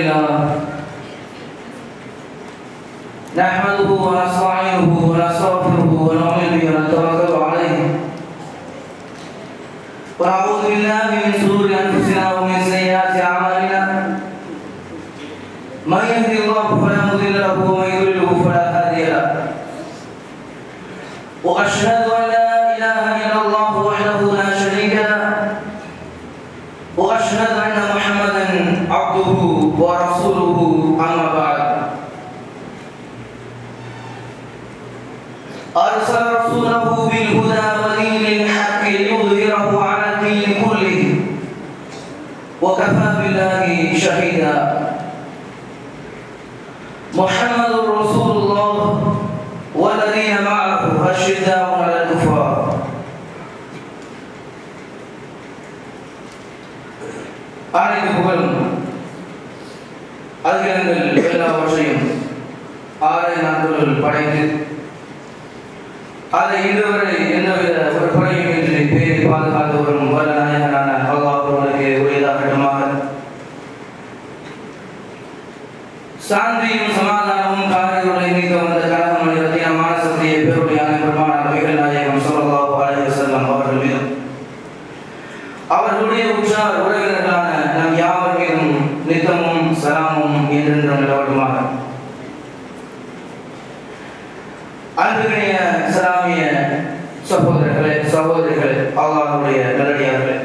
لله نحمده ونستعينه ونستغفره ونؤمن به ونتوكل عليه ونعوذ بالله من شرور انفسنا ومن سيئات اعمالنا من يهده الله فلا مضل له ومن يضلل فلا هادي له واشهد ان لا اله الا الله وحده لا شريك له واشهد ان محمدا عبده ورسوله اما بعد ارسل رسوله بالهدى ودين الحق ليظهره على الدين كله وكفى بالله شهيدا محمد رسول الله والذين معه اشداء على الكفار அனைத்து புகழும் அகிலங்கள் எல்லாவற்றையும் ஆறு நாட்களுள் படைத்து அதை இதுவரை எந்தவித ஒரு குறையுமின்றி பேரி பாதுகாத்து வரும் வல்ல நாயகனான அல்லாஹ் ஒருவனுக்கு உரியதாகட்டுமாக. சாந்தியும் சமாதானமும் காரியங்களை நீக்க வந்த கலகமணி ரத்தினமான சத்திய பேருடையான பெருமான நபிகள் நாயகம் ஸல்லல்லாஹு அலைஹி வஸல்லம் அவர்கள் மீதும் அவர்களுடைய உற்றார் உறவினர்களான நம் யாவர் மீதும் நித்தமும் சலாமும் என்றென்றும் நிலவட்டுமாக. அன்புக்கினிய இஸ்லாமிய சகோதரர்களே சகோதரிகளே அல்லாஹ்வுடைய நல்லடியார்களே,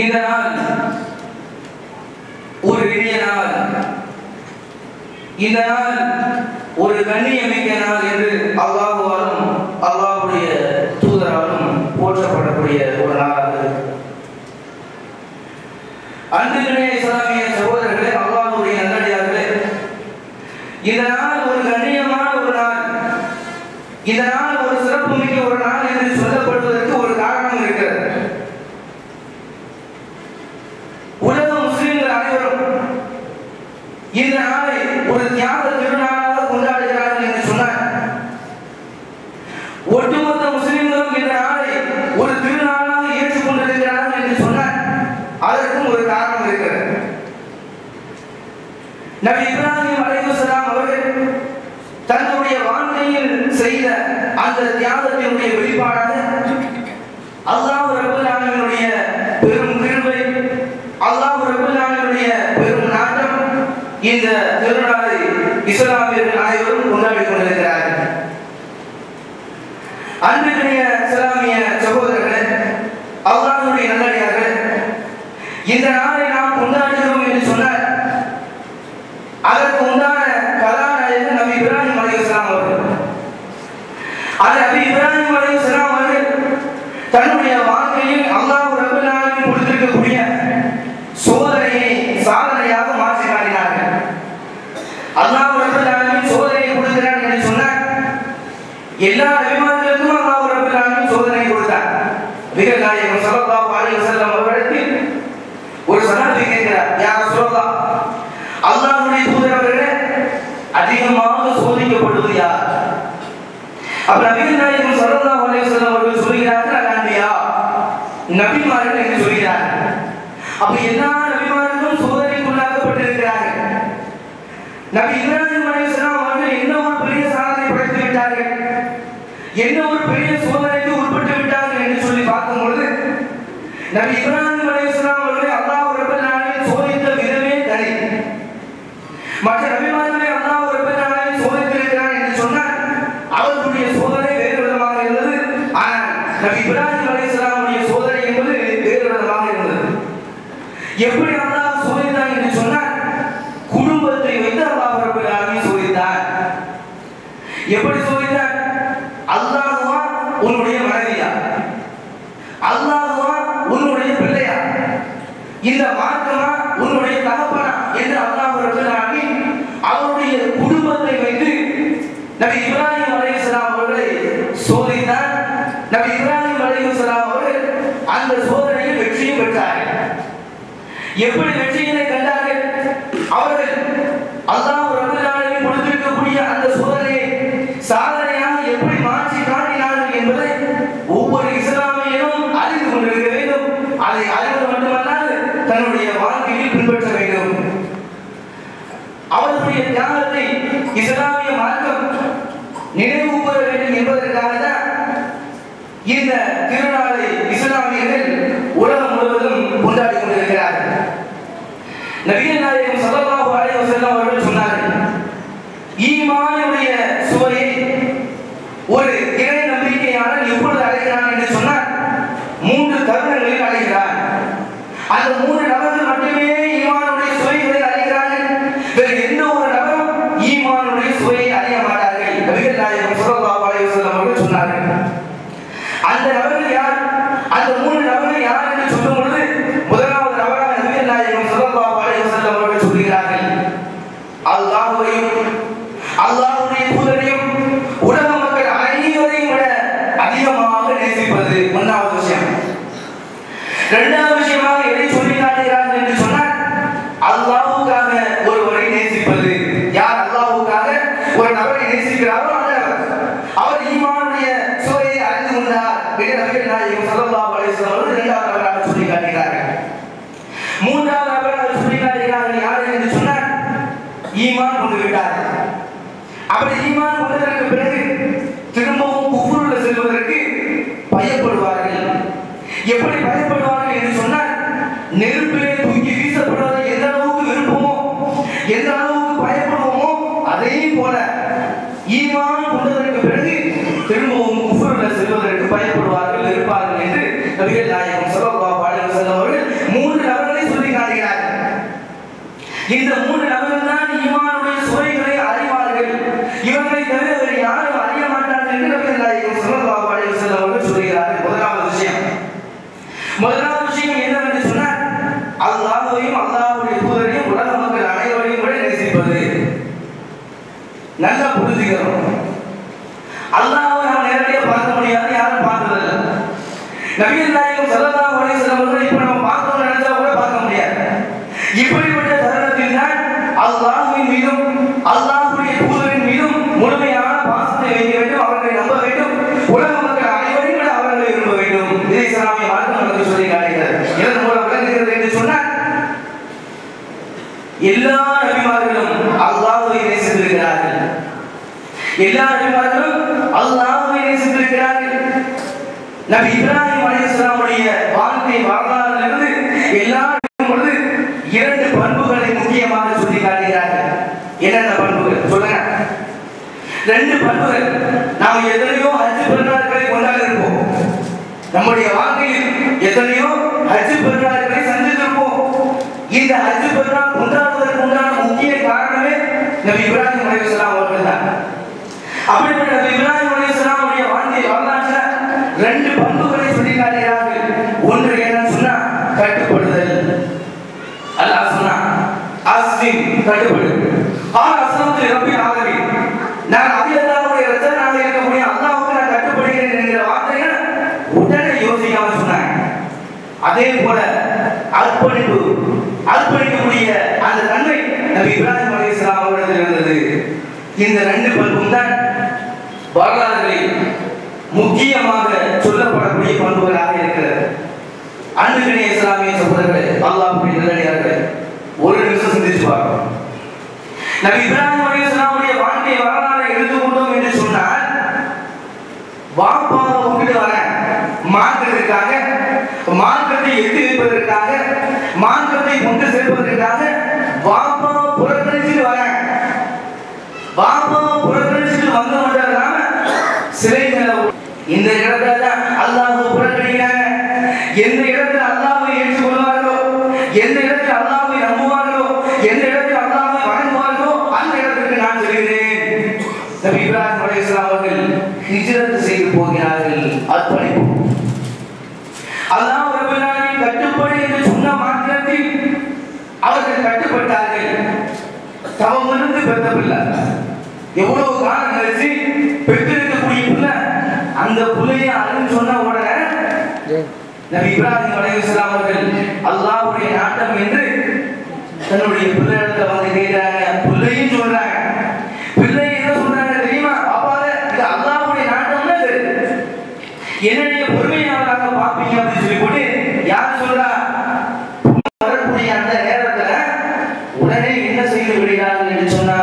இந்த நாள் ஒரு இனிய நாள், இந்த நாள் ஒரு கண்ணியமிக்க நாள் என்று அல்லாஹ்வாலும் அல்லாஹ்வுடைய தூதராலும் போற்றப்படக்கூடிய ஒரு நாளாக இருக்கு. அன்புக்கினிய இஸ்லாமிய சகோதரர்களே அல்லாஹ்வுடைய நல்லடியார்களே, இந்த நாள் ஒரு கண்ணியமான ஒரு நாள், இந்த நாள் ஒரு சிறப்பு மிக்க ஒரு நாள் என்று சொல்லப்படுவதற்கு ஒரு காரணம் இருக்கிறது. உலக முஸ்லிம்கள் அனைவரும் இந்த நாளை ஒரு தியாக திருநாளாக கொண்டாடுகிறார்கள் என்று சொன்னார். ஒட்டுமொத்த முஸ்லிம்களும் இந்த நாளை ஒரு திருநாளாக ஏற்றுக்கொண்டிருக்கிறார்கள் என்று சொன்னார். அதற்கும் ஒரு காரணம் இருக்கிறது. நபி இப்ராஹிம் அலைஹிஸ்ஸலாம் அவர்கள் தன்னுடைய வாழ்க்கையில் செய்த அந்த தியாகத்தினுடைய வெளிப்பாடாக அல்லாஹ் ரப்பல் ஆலமீனுடைய பெரும் கிருபை, அல்லாஹ் ரப்பல் ஆலமீனுடைய பெரும் நாட்டம் இந்த திருநாளை இஸ்லாமியர்கள் அனைவரும் கொண்டாடி கொண்டிருக்கிறார்கள். அன்புக்கினிய இஸ்லாமிய சகோதரர்களே அல்லாஹ்வுடைய நல்லடியார்களே, இந்த நாளை நாம் கொண்டாடுகிறோம் என்று சொன்னார். அதற்கு உண்டான கதாநாயகன் நபி இப்ராஹிம் அலைஹிஸ்ஸலாம் அவர்கள். அந்த நபி இப்ராஹிம் அலைஹிஸ்ஸலாம் அவர்கள் தன்னுடைய வாழ்க்கையில் அல்லாஹ் ரப்பல் ஆலமீன் கொடுத்திருக்கக்கூடிய சோதனையை சாதனையாக மாற்றி காட்டினார்கள். அல்லாஹ் ரப்பல் ஆலமீன் சோதனையை கொடுக்கிறார் என்று சொன்னார். எல்லா நபிமார்களுக்கும் அல்லாஹ் ரப்பல் ஆலமீன் சோதனை கொடுத்தார். நபிகள் நாயகம் ஸல்லல்லாஹு அலைஹி வஸல்லம் அவர்களிடத்தில் ஒரு சஹாபி கேட்கிறார், யா ரசூலல்லாஹ், அல்லாஹ்வுடைய தூதர் அவர்களே, அதிகமாக சோதிக்கப்படுவது யார்? அப்ப நபிகள் நாயகம் ஸல்லல்லாஹு அலைஹி வஸல்லம் அவர்கள் சொல்கிறார்கள், அல்-அன்பியா, நபிமார்கள் என்று சொல்கிறார்கள். அப்ப எல்லா நபிமார்களும் சோதனைக்குள்ளாக்கப்பட்டிருக்கிறார்கள். நபி இப்ராஹிம் அலைஹிஸ்ஸலாம் அவர்கள் என்ன ஒரு பெரிய சாதனை படைத்து விட்டார்கள், என்ன ஒரு பெரிய சோதனைக்கு உட்பட்டு விட்டார்கள் என்று சொல்லி பார்க்கும் பொழுது நபி இப்ராஹிம் அலைஹிஸ்ஸலாம் அவர்களை அல்லாஹ் ரப்பல் ஆலமீன் சோதித்த விதமே தனி. மற்ற நபிமார்களை அல்லாஹ் ரப்பல் ஆலமீன் சோதித்திருக்கிறார் என்று சொன்னால் அவர்களுடைய சோதனை வேறு விதமாக இருந்தது. ஆனால் நபி இப்ராஹிம் அலைஹிஸ்ஸலாமுடைய சோதனை என்பது வேறு விதமாக இருந்தது. எப்படி அல்லாஹ் சோதித்தார் என்று சொன்னால் குடும்பத்தை வைத்து அல்லாஹ் ரப்பல் ஆலமீன் சோதித்தார். எப்படி சோதித்தார்? அல்லாஹ்வா உன்னுடைய மனைவியா, அல்லாஹ்வா உன்னுடைய பிள்ளையா, இந்த மார்க்கமா உன்னுடைய தகப்பனா என்று அல்லாஹ் ரப்பல் ஆலமீன் அவருடைய குடும்பத்தை வைத்து நபி இப்ராஹிம் அலைஹிஸ்ஸலாம் அவர்களை சோதித்தார். நபி இப்ராஹிம் அலைஹிஸ்ஸலாம் அவர்கள் அந்த சோதனையில் வெற்றியும் பெற்றார்கள். எப்படி வெற்றியினை கண்டார்கள்? அவர்கள் அல்லாஹ் ரப்பல் ஆலமீன் கொடுத்திருக்கக்கூடிய அந்த சோதனையை சாதனையாக எப்படி மாற்றி காட்டினார்கள் என்பதை ஒவ்வொரு இஸ்லாமியனும் அறிந்து கொண்டிருக்க வேண்டும். அதை அறிவது மட்டுமல்லாது தன்னுடைய அவர்களுடைய தியாகத்தை இஸ்லாமிய மார்க்கம் நினைவு கூற வேண்டும் என்பதற்காக தான் இந்த திருநாளை இஸ்லாமியர்கள் உலகம் முழுவதும் கொண்டாடி கொண்டிருக்கிறார்கள். நபிகள் நாயகம் ஸல்லல்லாஹு அலைஹி வஸல்லம் அவர்கள் சொன்னார்கள், ஈமானுடைய சுவையை ஒரு இறை நம்பிக்கையாளர் எப்பொழுது அடைகிறான் என்று சொன்னால் 3 தருணங்களில் அடைகிறான். அந்த 3 நபர்கள் மட்டுமே ஈமானுடைய சுவைகளை அடைகிறார்கள். வேறு எந்த ஒரு நபரும் ஈமானுடைய சுவையை அடைய மாட்டார்கள். நபிகள் நாயகம் ஸல்லல்லாஹு அலைஹி வஸல்லம் அவர்கள் சொன்னார்கள். அந்த நபர்கள் யார்? அந்த 3 நபர்கள் யார் என்று சொல்லும் பொழுது முதலாவது நபராக நபிகள் நாயகம் ஸல்லல்லாஹு அலைஹி வஸல்லம் அவர்கள் சொல்கிறார்கள், அல்லாஹ்வையும் அல்லாஹ்வுடைய தூதரையும் உலக மக்கள் அனைவரையும் விட அதிகமாக நேசிப்பது ஒன்றாவது விஷயம். இரண்டாவது விஷயமாக எதை சொல்லி காட்டுகிறார்கள் என்று சொன்னால், அல்லாஹ்வுக்காக ஒருவரை நேசிப்பது. யார் அல்லாஹ்வுக்காக ஒரு நபரை நேசிக்கிறாரோ அவர் ஈமானுடைய சுவையை அறிந்து கொண்டார் என்று நபிகள் நாயகம் ஸல்லல்லாஹு அலைஹி வஸல்லம் அவர்கள் இரண்டாவது நபராக சொல்லி காட்டுகிறார்கள். மூன்றாவது நபராக சொல்லி காட்டுகிறார்கள் யார் என்று சொன்னால், ஈமான் கொண்டு விட்டார்கள். அப்படி ஈமான் கொண்டதற்கு பிறகு திரும்பவும் குஃப்ருல செல்வதற்கு பயப்படுவார்கள். எப்படி பயப்படுவார்கள் என்று சொன்னால், நெருப்பிலே தூக்கி வீசப்படுவதை எந்த அளவுக்கு விரும்புமோ, எந்த அளவுக்கு பயப்படுவோமோ, அதே போல ஈமான் கொண்டதற்கு பிறகு திரும்பவும் குஃப்ருல செல்வதற்கு பயப்படுவார்கள், இருப்பார்கள் என்று நபிகள் நாயகம் ஸல்லல்லாஹு அலைஹி வஸல்லம் அவர்கள் 3 நபர்களை சொல்லி காட்டுகிறார்கள். இந்த 3 நபர்கள் தான் ஈமானுடைய சுவைகளை அறிவார்கள். இவர்களை தவிர வேறு யாரும் அறிய மாட்டார்கள் என்று நபிகள் நாயகம் ஸல்லல்லாஹு அலைஹி வஸல்லம் அவர்கள் சொல்கிறார்கள். முதலாவது விஷயம் என்னவென்று சொன்னால், அல்லாஹ்வையும் அல்லாஹ்வுடைய தூதரையும் உலக மக்கள் அனைவரையும் விட நேசிப்பது. நல்ல புரிஞ்சுக்கிறோம். அல்லாஹ்வை நாம் நேரடியாக பார்க்க முடியாது, யாரும் பார்த்ததில்லை. நபிகள் நாயகம் ஸல்லல்லாஹு அலைஹி வஸல்லம் அவர்கள் இப்ப நம்ம பார்க்கணும்னு நினைச்சா கூட பார்க்க முடியாது. இப்படிப்பட்ட தருணத்தில் தான் அல்லாஹ்வின் மீதும் அல்லாஹ்வுடைய தூதரின் மீதும் முழுமையான பாசத்தை வைக்க வேண்டும், அவர்களை நம்ப வேண்டும், உலக மக்கள் அனைவரையும் விட அவர்களை விரும்ப வேண்டும். இதை இஸ்லாமிய மார்க்கம் நமக்கு சொல்லி காட்டுகிறது. இதன் மூலம் விளங்குகிறது என்று சொன்னால், எல்லா நபிமார்களும் அல்லாஹ்வை நேசித்திருக்கிறார்கள். எல்லா நபிமார்களும் அல்லாஹ்வை நேசித்திருக்கிறார்கள். நபி இப்ராஹிம் அலைஹிஸ்ஸலாமுடைய வாழ்க்கை வரலாற்றிலிருந்து எல்லா பொழுது 2 பண்புகளை முக்கியமாக சொல்லி காட்டுகிறார்கள். என்னென்ன பண்புகள் சொல்லுங்க? 2 பண்புகள். நாம் எத்தனையோ ஹஜ் பெருநாட்களை கொண்டாடி இருப்போம். நம்முடைய வாழ்க்கையில் எத்தனையோ ஹஜ் பெருநாட்களை சந்தித்திருப்போம். இந்த ஹஜ் பெருநாள் கொண்டாடுவதற்கு உண்டான முக்கிய காரணமே நபி இப்ராஹிம் அலைஹிஸ்ஸலாம் அவர்கள் தான். அப்படிப்பட்ட நபி இப்ராஹிம் அலைஹிஸ்ஸலாமுடைய வாழ்க்கை வரலாற்றில் 2 பண்புகளை சொல்லி காட்டுகிறார்கள். ஒன்று என்னன்னு சொன்னா, கட்டுப்படுதல். அல்லாஹ் சொன்னா, அஸ்லிம், கட்டுப்படு. அஸ்லம்து ரப்பில் ஆலமீன், நான் அல்லாஹ்வுடைய ரசூலாக இருக்கக்கூடிய அல்லாஹ்வுக்கு நான் கட்டுப்படுகிறேன் என்கிற வார்த்தையை உடனே யோசிக்காம சொன்னாங்க. அதே போல அர்ப்பணிக்கக்கூடிய அந்த தன்மை நபி இப்ராஹிம் அலைஹிஸ்ஸலாம் அவர்களிடம் இருந்தது. இந்த 2 பண்பும் தான் வரலாறுகளில் முக்கியமாக சொல்லப்படக்கூடிய பண்புகளாக இருக்கிறது. அன்புக்கினிய இஸ்லாமிய சகோதரர்களே, அல்லாஹ்வுடைய நல்லடியார்களே, ஒரு நிமிஷம் சிந்திச்சு பார்க்கணும். நபி இப்ராஹிம் அலைஹிஸ்ஸலாமுடைய வாழ்க்கை வரலாறை எடுத்துக்கொண்டோம் என்று சொன்னால், வாப்பாவை விட்டுட்டு வர மார்க்கத்திற்காக, மார்க்கத்தை எட்டி வைப்பதற்காக, மார்க்கத்தை கொண்டு சேர்ப்பதற்காக வாப்பாவை புறக்கணிச்சுட்டு வர, வாப்பாவை புறக்கணிச்சுட்டு வந்த மட்டும் இல்லாம சிலைகளை இந்த இடத்துல அல்லாஹ் புறக்கணிக்கிறாங்க. எந்த இடத்துல அல்லாஹ்வை ஏற்றுக்கொள்வார்களோ, எந்த இடத்துல அல்லாஹ்வை நம்புவார்களோ, எந்த இடத்துல அல்லாஹ்வை வணங்குவார்களோ அந்த இடத்துக்கு நான் செல்கிறேன். நபி இப்ராஹிம் அலைஹிஸ்ஸலாம் அவர்கள் ஹிஜ்ரத் செய்து போகிறார்கள். அர்ப்பணிப்பு. அல்லாஹ் ரப்பல் ஆலமீன் கட்டுப்படு என்று சொன்ன மாத்திரத்தில் அவர்கள் கட்டுப்பட்டார்கள். தவமிருந்து பெற்ற பிள்ளை, எவ்வளவு காலம் கழிச்சு பெற்றிருக்கக்கூடிய பிள்ளை, அந்த பிள்ளையை அருன்னு சொன்ன உடனே நபி இப்ராஹிம் அலைஹிஸ்ஸலாம் அவர்கள் அல்லாஹ்வுடைய நாட்டம் என்று தன்னுடைய பிள்ளையிடத்துல வந்து கேட்கிறாங்க. பிள்ளையும் சொல்றாங்க. பிள்ளை என்ன சொல்றாங்க தெரியுமா? பாப்பாத இது அல்லாஹ்வுடைய நாட்டம்னு என்னுடைய பொறுமையாளராக பார்ப்பீங்க அப்படின்னு சொல்லி போட்டு யார் சொல்றா? வரக்கூடிய அந்த நேரத்துல உடனே என்ன செய்து விடுகிறார்கள் என்று சொன்னா,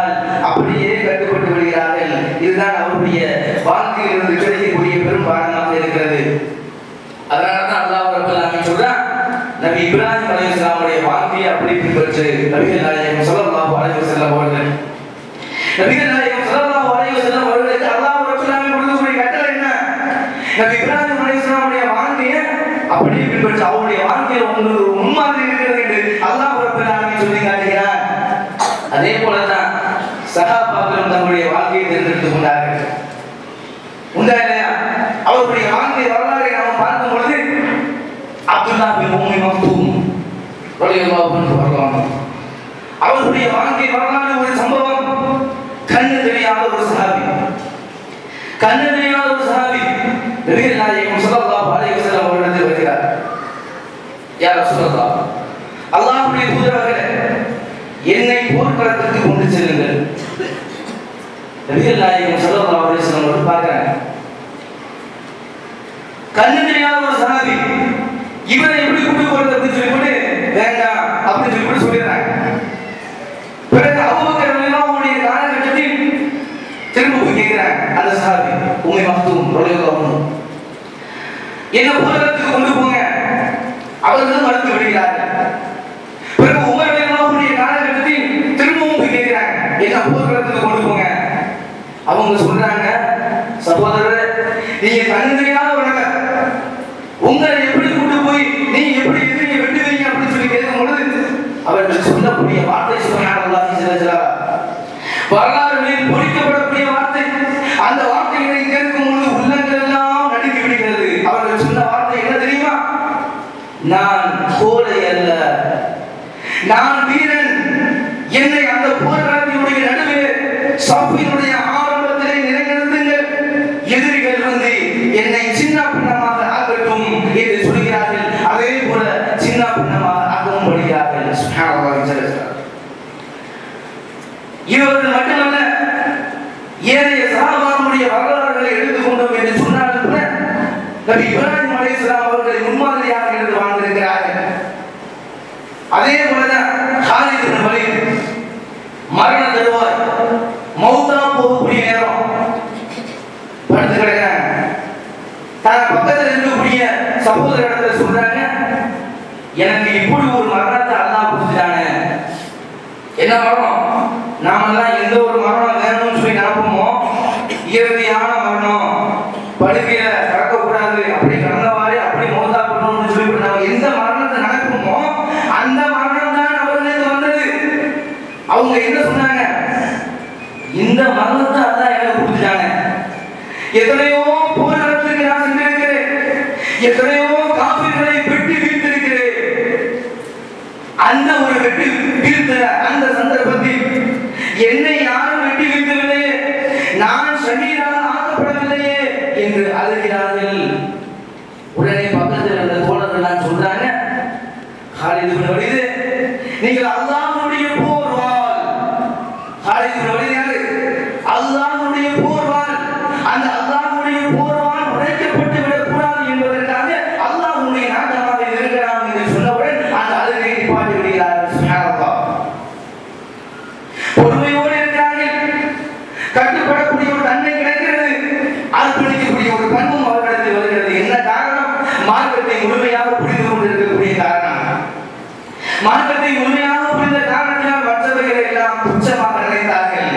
பெற்று நபிகள் நாயகம் ஸல்லல்லாஹு அலைஹி வஸல்லம் அவர்கள் நபிகள் நாயகம் ஸல்லல்லாஹு அலைஹி வஸல்லம் அவர்களுக்கு அல்லாஹ் ரப்பல் ஆலமீன் கொடுக்கக்கூடிய கட்டளை என்ன? நபி இப்ராஹிம் அலைஹிஸ்ஸலாமுடைய வாழ்க்கையை அப்படியே பின்பற்றி அவருடைய வாழ்க்கையில் உங்களுக்கு முன்மாதிரி இருக்கிறது என்று அல்லாஹ் ரப்பல் ஆலமீன் சொல்லி காட்டுகிறார். அதே போலதான் சஹாபாக்களும் தங்களுடைய வாழ்க்கையை தேர்ந்தெடுத்துக் கொண்டார்கள். உண்டா இல்லையா? அவருடைய வாழ்க்கை வரலாறை நாம் பார்க்கும் பொழுது அப்துல்லா பின் உம்மி மக்தூம் ரலியல்லாஹு அன்ஹு அவர்கள் அவருடைய வாழ்க்கை வரலாறு ஒரு சம்பவம். கண்ணு தெரியாத ஒரு சஹாபி, கண்ணு தெரியாத ஒரு சஹாபி நபிகள் நாயகம் ஸல்லல்லாஹு அலைஹி வஸல்லம் அவர்களிடம் வருகிறார். யா ரசூலல்லாஹ், அல்லாஹ்வுடைய தூதரே, என்னை போர்க்களத்திற்கு கொண்டு செல்லுங்கள். நபிகள் நாயகம் ஸல்லல்லாஹு அலைஹி வஸல்லம் அவர்கள் பார்க்கிறாங்க, கண்ணு தெரியாத ஒரு சஹாபி, இவரை எப்படி கூட்டு போறது அப்படின்னு சொல்லிவிட்டு வேண்டாம் அப்படின்னு சொல்லிவிட்டு சொல்லிடுறாங்க. பிறகு அபூபக்கர் ரலியல்லாஹு அன்ஹுடைய காலகட்டத்தில் திரும்ப போய் கேட்கிறாங்க அந்த சஹாபி உம்மை மக்தூம் ரலியல்லாஹு அன்ஹு, என்ன போர்க்களத்துக்கு கொண்டு போங்க. அவர்கள் மறுத்து விடுகிறார்கள். பிறகு உமர் ரலியல்லாஹு அன்ஹுடைய காலகட்டத்தில் திரும்பவும் போய் கேட்கிறாங்க, என்ன போர்க்களத்துக்கு கொண்டு போங்க. அவங்க சொல்றாங்க, சகோதரரே, நீங்க கண்ணு தெரியாத ஒரு நபர், உங்களை எப்படி கொண்டு போய் நீங்க எப்படி எதிரியை வெட்டுவீங்க அப்படின்னு சொல்லி கேட்கும் பொழுது அவர்கள் சொல்லக்கூடிய வார்த்தை சொன்னாங்க, வரலாறுகளில் பொறிக்கப்படக்கூடிய வார்த்தை. அந்த வார்த்தைகளை கேட்கும் பொழுது உள்ளங்கள் எல்லாம் நடுங்கி விடுகிறது. அவர்கள் சொன்ன வார்த்தை என்ன தெரியுமா? நான் கோழை அல்ல, நான் வீரன். என்னை அந்த போர்க்களத்தினுடைய நடுவே சஃபினுடைய ஆரம்பத்திலே நிலைநிறுத்துங்கள். எதிரிகள் வந்து என்னை சின்ன பின்னமாக ஆகட்டும் என்று சொல்கிறார்கள். அதே போல சின்ன பின்னமாக ஆகவும் படுகிறார்கள். சுப்ஹானல்லாஹ். இவர்கள் மட்டுமல்ல, ஏனைய சஹாபாக்களுடைய வரலாறுகளை எடுத்துக்கொண்டோம் என்று சொன்னாலும் கூட நபி இப்ராஹிம் அலைஹிஸ்ஸலாம் அவர்களை முன்மாதிரியாக எடுத்து வாழ்ந்திருக்கிறார்கள். அதே போலதான் காலித் இப்னு வலீத் மரண தருவாய், மௌத்தா போகக்கூடிய நேரம் படுத்து கிடக்கிறாங்க. தன் பக்கத்தில் இருக்கக்கூடிய சகோதரத்தை சொல்றாங்க, எனக்கு இப்படி ஒரு மரணத்தை அல்லாஹ் கொடுத்துட்டானே. என்ன மரணம்? நாமெல்லாம் எந்த ஒரு மரணம் வேணும்னு சொல்லி நினைப்போமோ, இறுதியான மரணம், படுக்கையில கடக்கக்கூடாது, அப்படி கடந்தவாறு அப்படி மௌத்தா பண்ணணும்னு சொல்லி நம்ம எந்த மரணத்தை நினைப்போமோ அந்த மரணம் தான் அவர்களுக்கு வந்தது. அவங்க என்ன சொன்னாங்க? இந்த மரணத்தை அல்லாஹ் எனக்கு கொடுத்துட்டாங்க. எத்தனையோ போர்க்களத்துக்கு நான் சென்றிருக்கிறேன், எத்தனையோ காபிர்களை வெட்டி வீழ்த்திருக்கிறேன். அந்த ஒரு வெட்டி வீழ்த்த அந்த சந்தர்ப்பத்தில் என்னை யாரும் வெட்டி வீழ்த்தவில்லையே, நான் ஷஹீதாக ஆக்கப்படவில்லையே என்று அழுகிறார்கள். உடனே பக்கத்தில் இருந்த தோழர்கள் சொல்றாங்க, காலித் இப்னு வலீத், நீங்கள் அல்லாஹ்வுடைய போர்வாள். காலித் இப்னு வலீத் யாரு? அல்லாஹ்வுடைய போர்வாள். அந்த அல்லாஹ்வுடைய போர்வாள் உடைக்கப்பட்டு விடக்கூடாது என்பதற்காக அல்லாஹ்வுடைய நாட்டமாக இருக்கிறான் என்று சொன்னவுடன் அந்த அழுகை நிப்பாட்டி விடுகிறார்கள். சுப்ஹானல்லாஹ். பொறுமையோடு இருக்கிறார்கள். கட்டுப்படக்கூடிய ஒரு தன்மை கிடைக்கிறது. அர்ப்பணிக்கக்கூடிய ஒரு பண்பும் அவர்களிடத்தில் வருகிறது. என்ன காரணம்? மார்க்கத்தை முழுமையாக புரிந்து கொண்டிருக்கக்கூடிய காரணம். மார்க்கத்தை முழுமையாக புரிந்த காரணத்தினால் மற்றவர்களை எல்லாம் துச்சமாக நினைத்தார்கள்.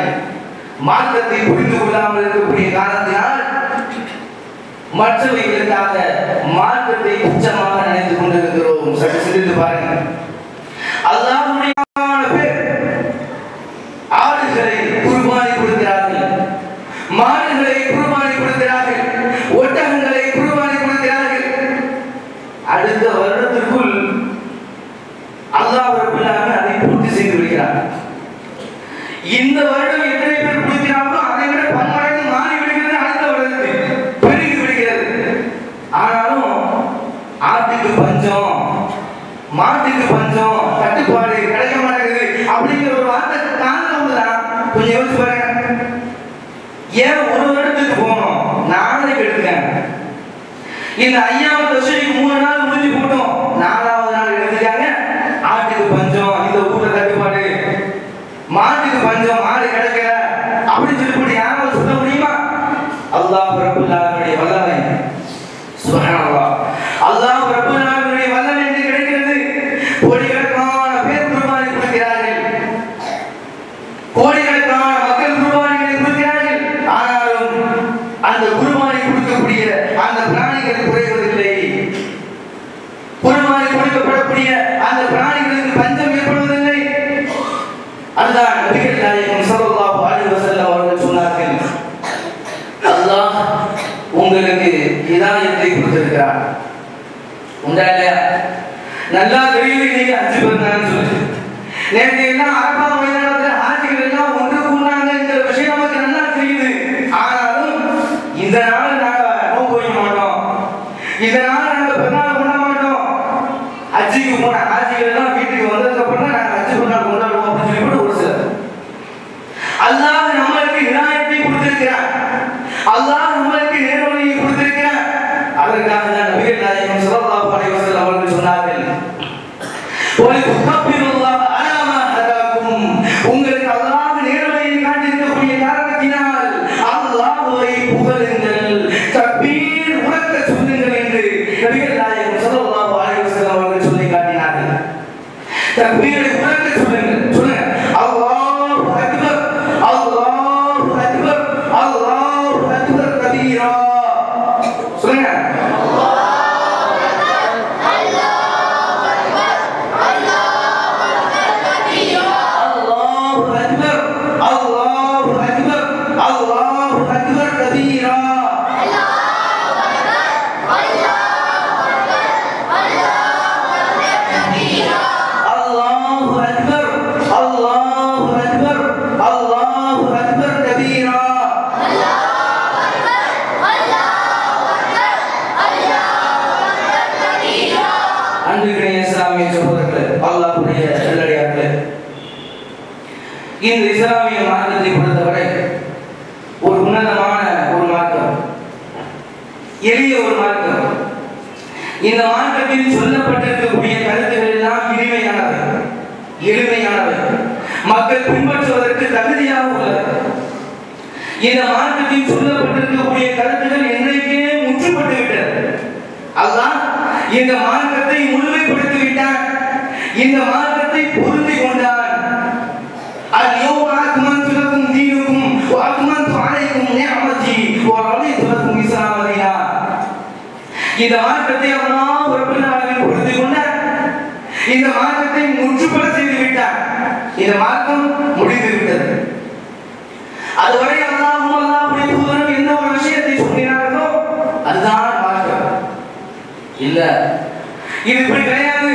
மார்க்கத்தை புரிந்து கொள்ளாமல் இருக்கக்கூடிய காரணத்தினால் மற்றவர்களுக்காக மார்க்கத்தை துச்சமாக நினைத்துக் கொண்டிருக்கிறோம். சற்று சிந்தித்து பாருங்கள். அல்லாஹ்வுடைய பேர் ஆடுகளை குர்பானி கொடுக்கிறார்கள், மாடுகளை குர்பானி கொடுக்கிறார்கள், ஒட்டகங்களை குர்பானி கொடுக்கிறார்கள். அடுத்த வருடத்திற்குள் அல்லாஹ் ரப்பல் ஆலமீன் அதை பூர்த்தி செய்து விடுகிறார். இந்த வருடம் எத்தனை பேர் கொடுக்கிறார்களோ அதை விட பன்மடங்கு மாறி விடுகிறது. அடுத்த வருடத்தில் பெருகி விடுகிறது. ஆனாலும் ஆட்டுக்கு பஞ்சம், மாட்டுக்கு பஞ்சம், கட்டுப்பாடு கிடைக்க மாட்டேங்குது அப்படிங்கிற ஒரு வார்த்தை காரணம்தான். கொஞ்சம் யோசிச்சு பாருங்க. ஏன் ஒரு வருடத்துக்கு போகணும்? நாளைக்கு எடுத்துக்கேன். இந்த 5வது வருஷத்துக்கு 3 நாள் முடிஞ்சு போட்டோம், 4வது நாள் எடுத்துக்காங்க. ஆட்டுக்கு பஞ்சம், இந்த ஊர்ல கட்டுப்பாடு, மாட்டுக்கு பஞ்சம், மாடு கிடைக்கல அப்படின்னு சொல்லி யாராவது சொல்ல முடியுமா? அல்லாஹ் ரப்பல் ஆலமீனுடைய வல்லமை. சுப்ஹானல்லாஹ். அல்லாஹ் ரப்பல் ஆலமீனுடைய வல்லமை என்று கிடைக்கிறது. கோடிக்கணக்கான பேர் குர்பானி கொடுக்கிறார்கள். அதுதான் நபிகள் நாயகம் ஸல்லல்லாஹு அலைஹி வஸல்லம் அவர்கள் சொன்னார்கள், அல்லாஹ் உங்களுக்கு ஹிதாயத்தை கொடுத்திருக்கிறார். உண்டா இல்லையா? நல்லா தெரியுது நீங்க அஞ்சு பேர் சொல்லி. நேற்று எல்லாம் அரபா மைதானத்தில் ஆட்சிகள் எல்லாம் ஒன்று கூடாங்கிற விஷயம் நமக்கு நல்லா தெரியுது. ஆனாலும் இந்த நாள் நாங்க நோன்பு வைக்க மாட்டோம், இந்த நாள் நாங்க பெருநாள் கொண்டாட மாட்டோம். ஹஜ்ஜிக்கு போன ஆட்சிகள் எல்லாம் வீட்டுக்கு வந்ததுக்கு அப்புறம் தான் நாங்க ஹஜ்ஜி பெருநாள் கொண்டாடுவோம் அப்படின்னு சொல்லி ஒரு சிலர். அல்லாஹ் நம்மளுக்கு ஹிதாயத்தை கொடுத்திருக்கிறார், அல்லாஹ் நம்மளுக்கு நேர்வழியை கொடுத்திருக்கிறார். அதற்காக தான் நபிகள் நாயகம் ஸல்லல்லாஹு அலைஹி வஸல்லம் அவர்கள் சொன்னார்கள், வலிதுகப்பிருல்லாஹ் அலா மா ஹதாக்கும், உங்களுக்கு அல்லாஹ் நேர்வழியை காட்டியிருக்கக்கூடிய காரணத்தினால் அல்லாஹ்வை புகழுங்கள், தக்பீர் உரக்க சொல்லுங்கள் என்று நபிகள் நாயகம் ஸல்லல்லாஹு அலைஹி வஸல்லம் அவர்கள் சொல்லி காட்டினார்கள். தக்பீரை உரக்க சொல்லுங்கள், சொல்லுங்க அல்லாஹு அக்பர், அல்லாஹு அக்பர், அல்லாஹு அக்பர் கபீரா. சொல்லுங்க இந்த இஸ்லாமிய மார்க்கத்தை பொறுத்தவரை ஒரு உன்னதமான ஒரு மார்க்கம், எளிய ஒரு மார்க்கம். இந்த மார்க்கத்தில் சொல்லப்பட்டிருக்கக்கூடிய கருத்துக்கள் எல்லாம் இனிமையானவை, எளிமையானவை, மக்கள் பின்பற்றுவதற்கு தகுதியாக உள்ளது. இந்த மார்க்கத்தில் சொல்லப்பட்டிருக்கக்கூடிய கருத்துக்கள் என்றைக்கே முற்றுப்பட்டு விட்டது. அல்லாஹ் இந்த மார்க்கத்தை முழுமைப்படுத்தி விட்டார், இந்த மார்க்கத்தை பொருந்தி கொண்டார். اليوم أكملت لكم دينكم وأتممت عليكم نعمتي ورضيت لكم الإسلام دينا. இந்த மார்க்கத்தை அல்லாஹ் ரப்பல் ஆலமீன் பொருந்தி கொண்டார், இந்த மார்க்கத்தை முற்றுப்பட செய்து விட்டார், இந்த மார்க்கம் முடிந்து விட்டது. அதுவரை அல்லாஹ்வும் அல்லாஹ்வுடைய தூதரும் எந்த ஒரு விஷயத்தை சொன்னார்களோ அதுதான் மார்க்கம். இல்ல இது இப்படி கிடையாது,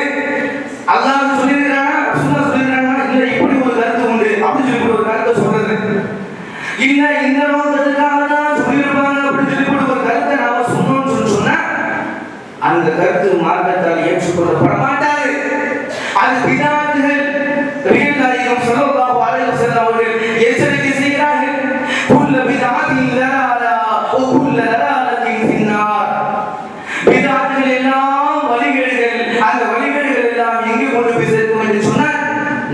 அல்லாஹ் சொல்லியிருக்கிறானா சும்மா சொல்லியிருக்கிறானா, இல்ல இப்படி ஒரு கருத்து உண்டு அப்படின்னு சொல்லி ஒரு கருத்தை சொல்றது, இல்ல இந்த நோக்கத்துக்காக தான் சொல்லியிருப்பாங்க அப்படின்னு சொல்லி ஒரு கருத்தை நாம சொன்னோம்னு சொன்னா அந்த கருத்து மார்க்கத்தால் ஏற்றுக்கொள்ளப்பட மாட்டாது. அது பிதாத்துகள். நபிகள் நாயகம் ஸல்லல்லாஹு அலைஹி வஸல்லம் அவர்கள் எச்சரிக்கை செய்கிறார்கள், குல்ல பிதாத்தின் லலாலா வ குல்ல லலாலத்தின் ஃபின்னார். பிதாத்துகள் எல்லாம் வழிகேடுகள், அந்த வழிகேடுகள் எல்லாம் எங்கே கொண்டு போய் சேர்க்கும் என்று சொன்னால்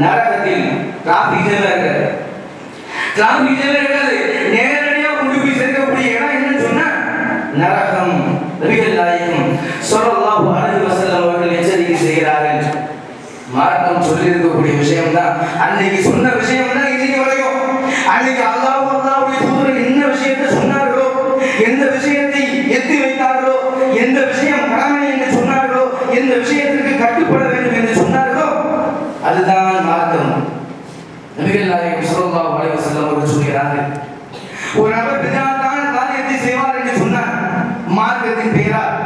நரகத்தில். டிராபிக் ஜாம் இருக்காது, நேரடியாக கொண்டு போய் சேர்க்கக்கூடிய இடம் என்னன்னு சொன்னா நரகம். நபிகள் நாயகம் ஸல்லல்லாஹு அலைஹி வஸல்லம் அவர்கள் எச்சரிக்கை செய்கிறார்கள். மார்க்கம் சொல்லியிருக்கக்கூடிய விஷயம் தான், அன்னைக்கு சொன்ன விஷயம் தான் இன்னைக்கு வரைக்கும். அன்னைக்கு அல்லாஹ்வுடைய தூதர் என்ன விஷயத்தை சொன்னார்களோ, எந்த விஷயத்தை எத்தி வைத்தார்களோ, எந்த விஷயம் கடமை என்று சொன்னார்களோ, எந்த விஷயத்திற்கு கட்டுப்பட வேண்டும் என்று சொன்னார்களோ அதுதான் மார்க்கம். நபிகள் நாயகம் ஸல்லல்லாஹு அலைஹி வஸல்லம் அவர்கள் சொல்கிறார்கள், ஒரு நபர் பிதாத்தான காரியத்தை செய்வார் என்று சொன்னார், மார்க்கத்தின் பெயரால்,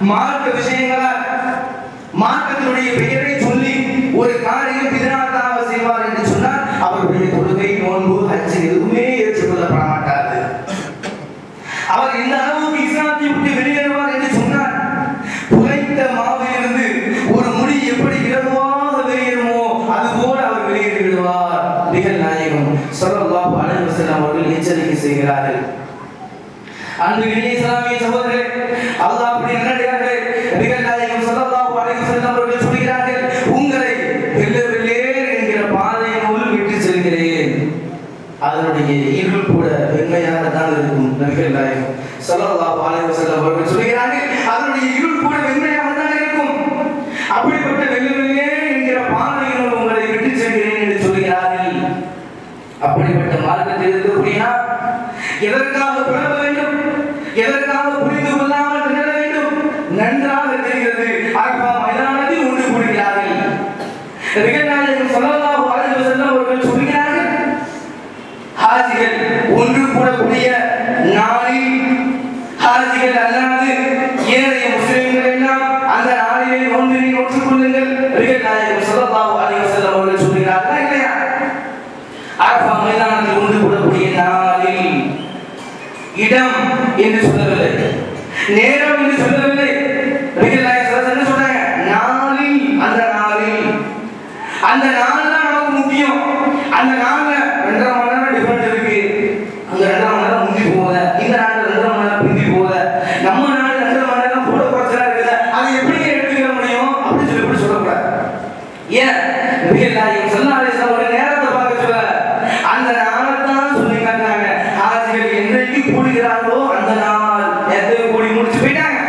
மார்க்க விஷயங்களால், மார்க்கத்தினுடைய பெயரை சொல்லி ஒரு காரியம் பிதாத்தாக செய்வார் என்று சொன்னால் அவருடைய தொழுகை, நோன்பு, ஹஜ் எதுவுமே ஏற்றுக்கொள்ளப்பட மாட்டாது. அவர் இந்த அளவுக்கு இஸ்லாத்தை விட்டு வெளியேறுவார் என்று சொன்னார், புகைத்த மாவிலிருந்து ஒரு முடி எப்படி இலகுவாக வெளியேறுமோ அதுபோல அவர் வெளியேறி விடுவார். நபிகள் நாயகம் ஸல்லல்லாஹு அலைஹி வஸல்லம் அவர்கள் எச்சரிக்கை செய்கிறார்கள். அன்பிற்குரிய இஸ்லாமிய சகோதரர்களே, அல்லாஹ்வுடைய நல்லடியார்களே, நபிகள் நாயகம் ஸல்லல்லாஹு அலைஹி வஸல்லம் அவர்கள் சொல்கிறார்கள், உங்களை வெள்ளை வெள்ளேர் என்கிற பாதையினுள் விட்டு செல்கிறேன், அதனுடைய இருள் கூட வெண்மையாக தான் இருக்கும். நபிகள் நாயகம் ஸல்லல்லாஹு அலைஹி வஸல்லம் அவர்கள் சொல்கிறார்கள், அதனுடைய இருள் கூட வெண்மையாக தான் இருக்கும். அப்படிப்பட்ட வெள்ளை வெள்ளேர் என்கிற பாதையினுள் உங்களை விட்டு செல்கிறேன் என்று சொல்கிறார்கள். அப்படிப்பட்ட மார்க்கத்தில் இருக்கக்கூடியா எதற்காக புலம்ப வேண்டும், எதற்காக புரிந்து கொள்ளாமல் திணற வேண்டும் நன்றாக தெரிகிறது. அரபா மைதானத்தில் ஒன்று கூடுகிறார்கள். நபிகள் நாயகம் ஸல்லல்லாஹு அலைஹி வஸல்லம் அவர்கள் சொல்கிறார்கள், ஹாஜிகள் ஒன்று கூடக்கூடிய நாளில் ஹாஜிகள் அல்லாது ஏனைய முஸ்லிம்கள் எல்லாம் அந்த நாளிலே நோன்பினை நோற்றுக் கொள்ளுங்கள். நாயகம் ஸல்லல்லாஹு அலைஹி வஸல்லம் அவர்கள் சொல்கிறார்களா இல்லையா? அரஃபா மைதானத்தில் ஒன்று கூடக்கூடிய நாளில் இடம் என்று சொல்லவில்லை, நேரம் என்று சொல்லவில்லை. நாயகம் என்ன சொல்றாங்க? நாளில், அந்த நாளில், அந்த நாள் தான் நமக்கு முக்கியம். அந்த நாள்ல 2.5 மணி நேரம் டிஃபரன்ஸ் இருக்கு. அந்த 2.5 மணி நேரம் முந்தி போகுது, இந்த நாள்ல 2.5 மணி நேரம் பிந்தி போகுது. நம்ம நாள் 2.5 மணி நேரம் கூட குறைச்சலா இருக்குது. அதை எப்படி எடுத்துக்க முடியும் அப்படின்னு சொல்லி சொல்லக்கூடாது. ஏன் நாயகம் ஸல்லல்லாஹு அலைஹி வஸல்லம் ஒரு நேரத்தை பார்க்க சொல்ல அந்த நாளை தான் சொல்லி காட்டுறாங்க. ஹாஜிகள் என்றைக்கு கூடுகிறார்களோ அந்த நாள் எத்தனை கூடி முடிச்சு போயிட்டாங்க,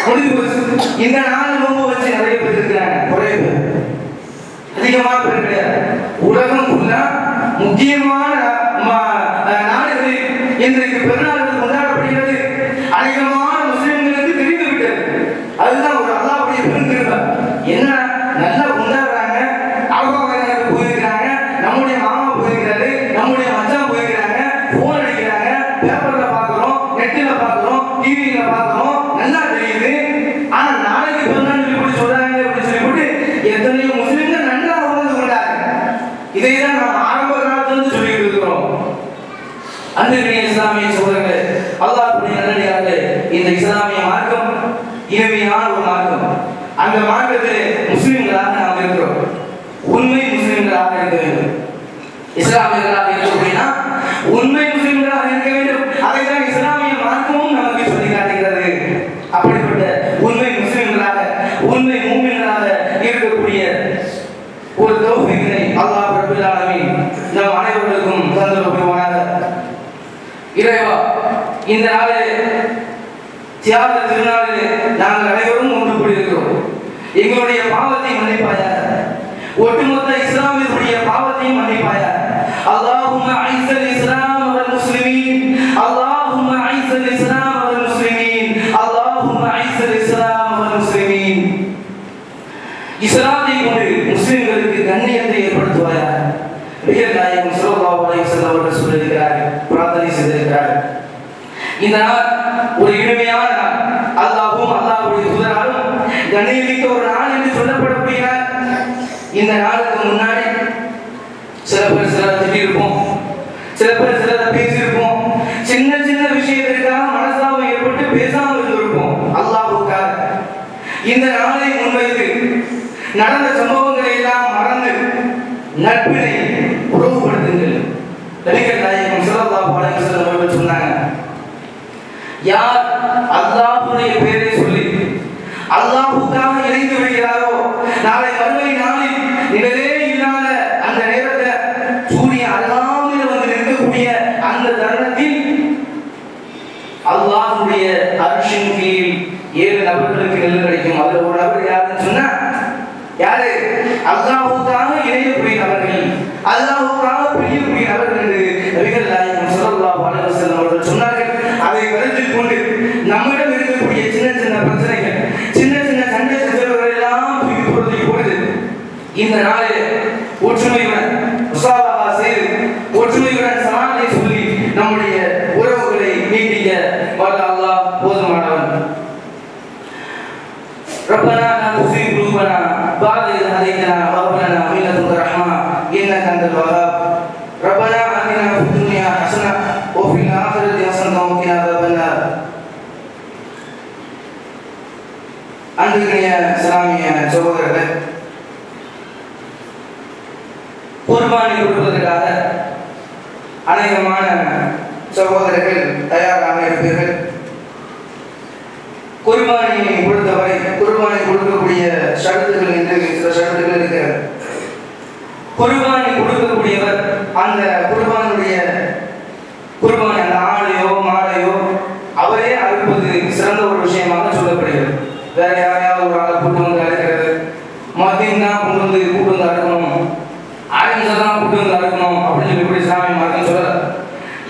முடிஞ்சு போச்சு. இந்த நாள் நோன்பு வச்சு நிறைய பேர் இருக்கிறாங்க, குறைய பேர், அதிகமான பேர் கிடையாது. உலகம் ஃபுல்லா முக்கியமான நாடுகளில் இன்றைக்கு பெருநாள்கள் கொண்டாடப்படுகிறது. அதிகமான முஸ்லிம்களுக்கு தெரிந்து விட்டது. அதுதான் ஒரு அல்லாஹ்வுடைய பெருங்கிருபை. என்ன நல்லா கொண்டாடுறாங்க, அரபாவுக்கு போயிருக்கிறாங்க, நம்முடைய மாமா போயிருக்கிறாரு, நம்முடைய மச்சான் போயிருக்கிறாங்க, போன் அடிக்கிறாங்க, பேப்பர்ல பாக்குறோம், நெட்ல பாக்குறோம், டிவியில பாக்குறோம், நல்லா தெரியுது. ஆனா நாளைக்கு பெருநாள் இப்படி சொல்றாங்க அப்படின்னு சொல்லி போட்டு எத்தனையோ முஸ்லிம்கள் நன்றாக உணர்ந்து கொண்டாங்க. இதைதான் நாம் ஆரம்ப காலத்திலிருந்து சொல்லிட்டு இருக்கிறோம். அன்பிற்குரிய இஸ்லாமிய சகோதரர்களே, அல்லாஹ்வுடைய நல்லடியார்களே, இந்த இஸ்லாமிய மார்க்கம் இனிமையான ஒரு மார்க்கம். அந்த மார்க்கத்தில் முஸ்லிம்களாக நாம் இருக்கிறோம். உண்மை முஸ்லிம்களாக இருக்க வேண்டும். இஸ்லாமியர்களாக இருக்க அப்படின்னா உண்மை முஸ்லிம்களாக இருக்க வேண்டும். அதைத்தான் இஸ்லாமிய மார்க்கமும் நமக்கு சொல்லி காட்டுகிறது. அப்படிப்பட்ட உண்மை முஸ்லிம்களாக, உண்மை மூமின்களாக இருக்கக்கூடிய ஒரு தௌஃபீகை அல்லாஹ் ரப்பல் ஆலமீன் நம் அனைவருக்கும் தந்தருள் புரிவானாக. இறைவா, இந்த நாளில் தியாக திருநாளில் நாங்கள் அனைவரும் ஒன்று கூடியிருக்கிறோம். எங்களுடைய பாவத்தை மன்னிப்பாயாக, ஒட்டுமொத்த இஸ்லாமியருடைய பாவத்தையும் மன்னிப்பாயாக. அல்லாஹும்ம ஐஸல் இஸ்லாம் வல் முஸ்லிமீன், அல்லாஹும்ம ஐஸல் இஸ்லாம் வல் முஸ்லிமீன், அல்லாஹும்ம ஐஸல் இஸ்லாம் வல் முஸ்லிமீன். இஸ்லாத்தை கொண்டு முஸ்லிம்களுக்கு கண்ணியத்தை ஏற்படுத்துவாயாக. நாயகம் ஸல்லல்லாஹு அலைஹி வஸல்லம் அவர்கள் சொல்லியிருக்கிறார்கள், பிரார்த்தனை செய்திருக்கிறார்கள். இந்த நாள் ஒரு இனிமையான நாள். அல்லாஹ்வும் அல்லாஹ்வுடைய தூதராலும் கண்ணியமிக்க ஒரு நாள் என்று சொல்லப்படக்கூடிய நாள். இந்த நாளுக்கு முன்னாடி சில பேர் சிலரை திட்டிருப்போம், சில பேர் சிலரை பேசியிருப்போம், சின்ன சின்ன விஷயத்திற்காக மனசாபம் ஏற்பட்டு பேசாமல் இருந்திருப்போம். அல்லாஹ்வுக்காக இந்த நாளை முன்வைத்து நடந்த சம்பவங்களை எல்லாம் மறந்து நட்பினை உறவுபடுத்துங்கள். நபிகள் நாயகம் ஸல்லல்லாஹு அலைஹி வஸல்லம் அவர்கள் சொன்னாங்க, யார் அல்லாஹ்வுடைய பெயரை சொல்லி அல்லாஹ்வுக்காக இணைந்து விடுகிறாரோ, நாளை மறுமை நாளில் நிழலே இல்லாத அந்த நேரத்தில் சூரியன் அருகாமையில் வந்து நிற்கக்கூடிய அந்த தருணத்தில் அல்லாஹ்வுடைய அர்ஷின் கீழ் 7 நபர்களுக்கு நிழல் கிடைக்கும். அதில் ஒரு நபர் யாருன்னு சொன்னா, யாரு? அல்லாஹ்வுக்காக இணையக்கூடிய நபர்கள், அல்லாஹ்வுக்காக பிரியக்கூடிய நபர்கள் என்று நபிகள் நாயகம் ஸல்லல்லாஹு அலைஹி வஸல்லம் அவர்கள் சொன்னார்கள். அதை கருத்தில் கொண்டு நம்மிடம் இருக்கக்கூடிய சின்ன சின்ன பிரச்சனைகள், சின்ன சின்ன சண்டை சச்சரவுகள் எல்லாம் தூக்கி போடுறதுக்கு பொழுது இந்த நாளில் ஒற்றுமையுடன் முசாபஹா செய்து ஒற்றுமையுடன் சமாதானத்தை சொல்லி நம்முடைய உறவுகளை நீட்டிக்க வல்ல அல்லாஹ் போதுமானவன். ربنا لا تزغ قلوبنا بعد إذ هديتنا وهب لنا من لدنك رحمة إنك أنت الوهاب. ربنا آتنا في الدنيا حسنة وفي الآخرة حسنة وقنا عذاب النار. அன்பிற்குரிய இஸ்லாமிய சகோதரர்களே, குர்பானி கொடுப்பதற்காக அநேகமான சகோதரர்கள் தயாராக இருப்பீர்கள். குர்பானியை பொறுத்தவரை குர்பானி கொடுக்கக்கூடிய ஷரத்துகள் என்று சில ஷரத்துகள் இருக்கிறது. குர்பானி கொடுக்கக்கூடியவர் அந்த குர்பானுடைய அந்த ஆடையோ மாடையோ அவரே அறுப்பது சிறந்த ஒரு விஷயமாக சொல்லப்படுகிறது. வேற யாரையாவது ஒரு ஆளை கூட்டு வந்து அறுக்கிறது, மத்தியம் தான் கொண்டு வந்து கூட்டு வந்து அறுக்கணும், ஆயுதம் தான் கூட்டு வந்து அறுக்கணும் அப்படின்னு சொல்லி இஸ்லாமிய மார்க்கம் சொல்லல.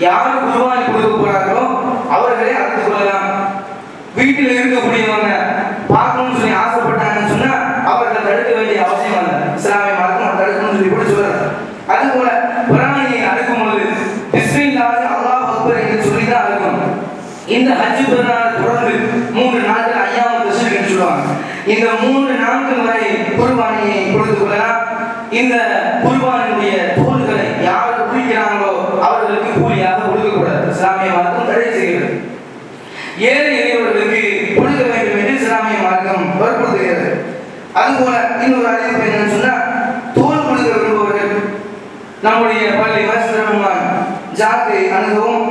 யார் குர்பானி கொடுக்க போறார்களோ அவர்களே அறுத்து கொள்ளலாம். வீட்டில் இருக்கக்கூடியவங்க பார்க்கணும்னு சொல்லி ஆசைப்பட்டாங்கன்னு சொன்னா அவர்கள் தடுக்க வேண்டிய அவசியம் இல்லை. இஸ்லாமிய மார்க்கம் தடுக்கணும்னு சொல்லி கூட சொல்றாங்க. அதுபோல பிராணியை அறுக்கும் பொழுது இந்த ஹஜ் பெருநாள் தொடர்ந்து 3 நாட்கள் ஐயாம தஷ்ரீக் என்று சொல்லுவாங்க. இந்த 3 நாட்கள் வரை குர்பானியை கொடுத்து கொள்ளலாம். இந்த குர்பானியுடைய தோல்களை யார் உரிக்கிறாங்களோ அவர்களுக்கு கூலியாக ஒடுக்கக்கூடாது. இஸ்லாமிய மார்க்கம் தடை செய்கிறது. ஏழை எளியவர்களுக்கு கொடுக்க வேண்டும் என்று இஸ்லாமிய மார்க்கம் வற்புறுத்துகிறது. அதுபோல இன்னொரு அறிவிப்பு என்னன்னு சொன்னா, தோல் கொடுக்க விரும்புபவர்கள் நம்முடைய பள்ளி மஸ்ஜித் ஜாக்கை அணுகவும்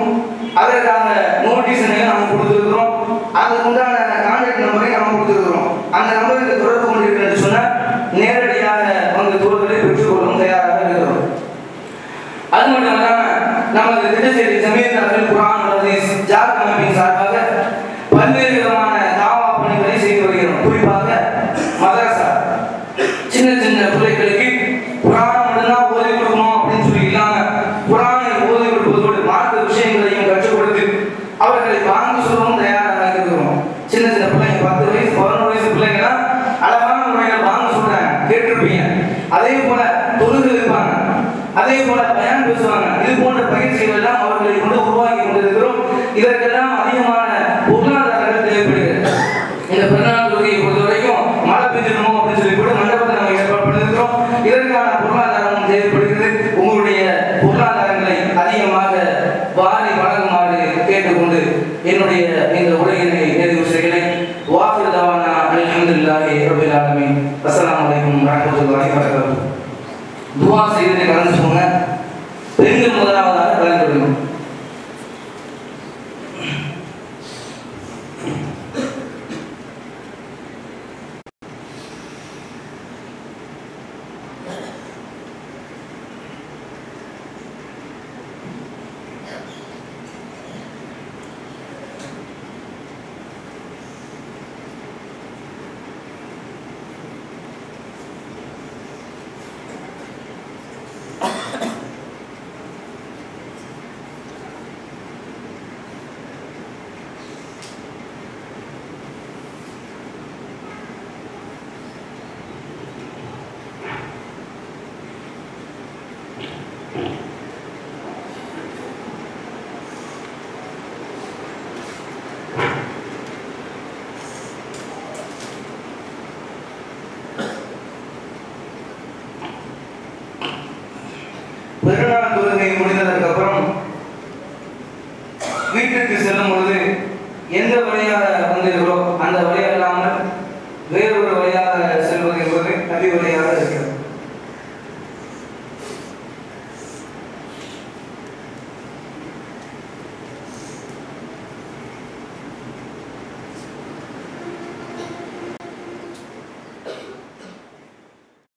அதற்காக நோட்டீஸ் நாம் கொடுத்துருக்கிறோம். அதுக்கு உண்டான கான்டாக்ட் நம்பரை நாம் கொடுத்துருக்கிறோம். அந்த நம்பருக்கு தொடர்பு கொண்டிருக்கிறேன் சொன்னால் நேரடியாக அந்த தோல்களை பெற்றுக்கொள்ளும் தயாராக இருக்கிறோம். அது மட்டும் இல்லாமல் நமது திட்டச்சேரி ஜமீயத் குர்ஆன் ஹதீஸ் ஜாக் அமைப்பின் சார்பாக பல்வேறு விதமான தாவா பணிகளை செய்து வருகிறோம். குறிப்பாக மதரசா சின்ன சின்ன பிள்ளைகளுக்கு குர்ஆன் மட்டும்தான் ஓதி கொடுக்கணும் அப்படின்னு சொல்லி இல்லாம குர்ஆனை ஓதி கொடுப்பதோடு மார்க்க விஷயங்களையும் கற்றுக் கொடுத்து அவர்களை வாங்கி சொல்லவும் தயாராக இருக்கிறோம். சின்ன சின்ன பிள்ளைங்க 10 வயசு 11 வயசு பிள்ளைங்கன்னா அழகான முறையில் வாங்க சொல்றாங்க, கேட்டிருப்பீங்க. அதே போல தொழுது இருப்பாங்க, அதே போல பயான் பேசுவாங்க. இது போன்ற பயிற்சிகள் எல்லாம் அவர்களை கொண்டு உருவாக்கி கொண்டிருக்கிறோம். இதற்கெல்லாம் அதிகமான பொருளாதாரங்கள் தேவைப்படுகிறது. இந்த பிறநாள் தொழுகையை பொறுத்த வரைக்கும் மழை பெஞ்சிடணும் அப்படின்னு சொல்லி கூட மண்டபத்தை நம்ம ஏற்பாடு பண்ணிருக்கிறோம். இதற்கான பொருளாதாரம் தேவைப்படுகிறது. உங்களுடைய பொருளாதாரங்களை அதிகமாக வாரி வழங்குமாறு கேட்டுக்கொண்டு என்னுடைய இந்த உரையினை நிறைவு செய்கிறேன். வாஹிர் தவானா அல்ஹம்துலில்லாஹி ரப்பில் ஆலமீன். அஸ்ஸலாமு அலைக்கும் வரஹ்மத்துல்லாஹி வபரகாத்துஹு. துஆ செய்து கலந்து போங்க. பெண்கள் முதலாவதாக கலந்து கொள்ளுங்க. பெருநாள் தொழுகை முடிந்ததற்கு அப்புறம் வீட்டிற்கு செல்லும் பொழுது எந்த வழியாக வந்திருக்கிறோம் அந்த வழியாக இல்லாமல் வேறொரு வழியாக செல்வது என்பது நபி வழியாக இருக்கிறது.